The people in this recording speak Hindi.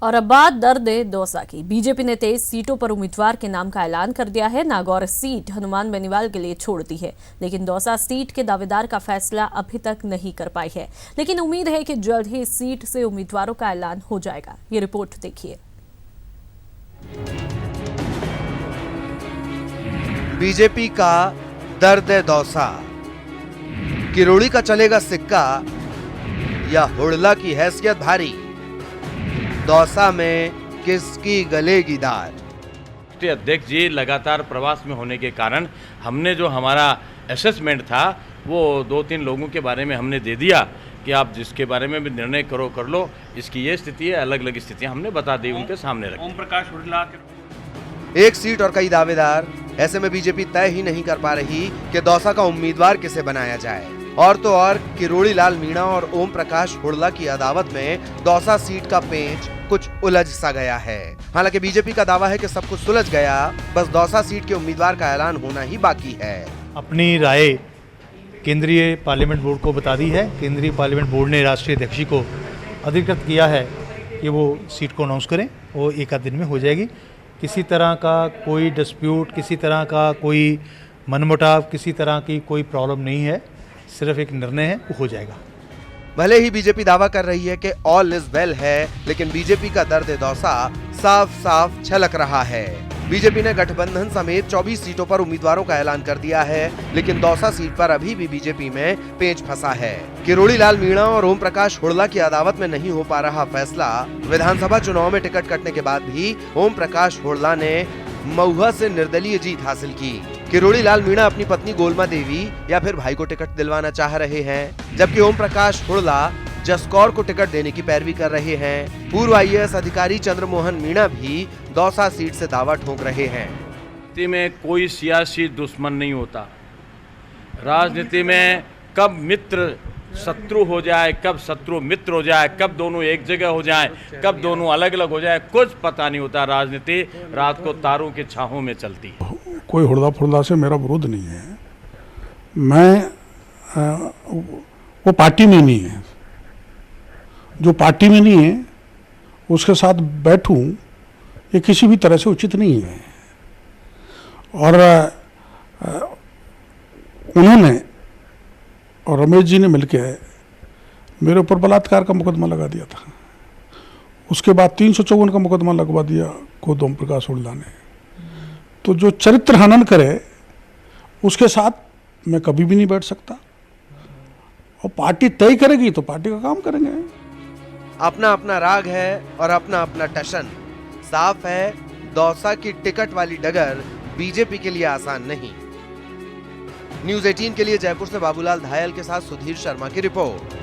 और अब बात दर्द दौसा की। बीजेपी ने 23 सीटों पर उम्मीदवार के नाम का ऐलान कर दिया है। नागौर सीट हनुमान बेनीवाल के लिए छोड़ दी है, लेकिन दौसा सीट के दावेदार का फैसला अभी तक नहीं कर पाई है। लेकिन उम्मीद है कि जल्द ही इस सीट से उम्मीदवारों का ऐलान हो जाएगा। ये रिपोर्ट देखिए। बीजेपी का दर्द दौसा, किरोड़ी का चलेगा सिक्का या हुड़ला की हैसियत भारी, दौसा में किसकी गलेगी दाल। अध्यक्ष जी लगातार प्रवास में होने के कारण हमने जो हमारा असेसमेंट था वो 2-3 लोगों के बारे में हमने दे दिया कि आप जिसके बारे में भी निर्णय करो कर लो। इसकी ये स्थिति है, अलग अलग स्थितियां हमने बता दी, उनके सामने रखी। ओम प्रकाश हुड़ला एक सीट और कई दावेदार, ऐसे में बीजेपी तय ही नहीं कर पा रही कि दौसा का उम्मीदवार किसे बनाया जाए। और तो और किरोड़ी लाल मीणा और ओम प्रकाश हुड़ला की अदावत में दौसा सीट का पेंच कुछ उलझ सा गया है। हालांकि बीजेपी का दावा है कि सब कुछ सुलझ गया, बस दौसा सीट के उम्मीदवार का ऐलान होना ही बाकी है। अपनी राय केंद्रीय पार्लियामेंट बोर्ड को बता दी है। केंद्रीय पार्लियामेंट बोर्ड ने राष्ट्रीय अध्यक्ष जी को अधिकृत किया है कि वो सीट को अनाउंस करें। वो एक आध दिन में हो जाएगी। किसी तरह का कोई डिस्प्यूट, किसी तरह का कोई मनमुटाव, किसी तरह की कोई प्रॉब्लम नहीं है। सिर्फ एक निर्णय है, वो हो जाएगा। भले ही बीजेपी दावा कर रही है कि ऑल इज वेल है, लेकिन बीजेपी का दर्द दौसा साफ साफ छलक रहा है। बीजेपी ने गठबंधन समेत 24 सीटों पर उम्मीदवारों का ऐलान कर दिया है, लेकिन दौसा सीट पर अभी भी बीजेपी में पेंच फंसा है। किरोड़ी लाल मीणा और ओम प्रकाश हुड़ला की अदावत में नहीं हो पा रहा फैसला। विधानसभा चुनाव में टिकट कटने के बाद भी ओम प्रकाश हुड़ला ने महुआ से निर्दलीय जीत हासिल की। किरोड़ी लाल मीणा अपनी पत्नी गोलमा देवी या फिर भाई को टिकट दिलवाना चाह रहे हैं, जबकि ओम प्रकाश हुड़ला जसकौर को टिकट देने की पैरवी कर रहे हैं। पूर्व IAS अधिकारी चंद्रमोहन मीणा भी दौसा सीट से दावा ठोक रहे हैं। राजनीति में कोई सियासी दुश्मन नहीं होता। राजनीति में कब मित्र शत्रु हो जाए, कब शत्रु मित्र हो जाए, कब दोनों एक जगह हो जाए, कब दोनों अलग अलग हो जाए, कुछ पता नहीं होता। राजनीति रात को तारों के छाहों में चलती है। कोई हुड़दा फुड़दा से मेरा विरोध नहीं है। मैं वो पार्टी में नहीं है। जो पार्टी में नहीं है उसके साथ बैठूं ये किसी भी तरह से उचित नहीं है। और उन्होंने और रमेश जी ने मिलकर मेरे ऊपर बलात्कार का मुकदमा लगा दिया था। उसके बाद 354 का मुकदमा लगवा दिया खुद ओम प्रकाश हुड़ला ने। तो जो चरित्र हनन करे उसके साथ मैं कभी भी नहीं बैठ सकता। और पार्टी तय करेगी तो पार्टी का काम करेंगे। अपना अपना राग है और अपना अपना टशन। साफ है, दौसा की टिकट वाली डगर बीजेपी के लिए आसान नहीं। न्यूज़ 18 के लिए जयपुर से बाबूलाल धायल के साथ सुधीर शर्मा की रिपोर्ट।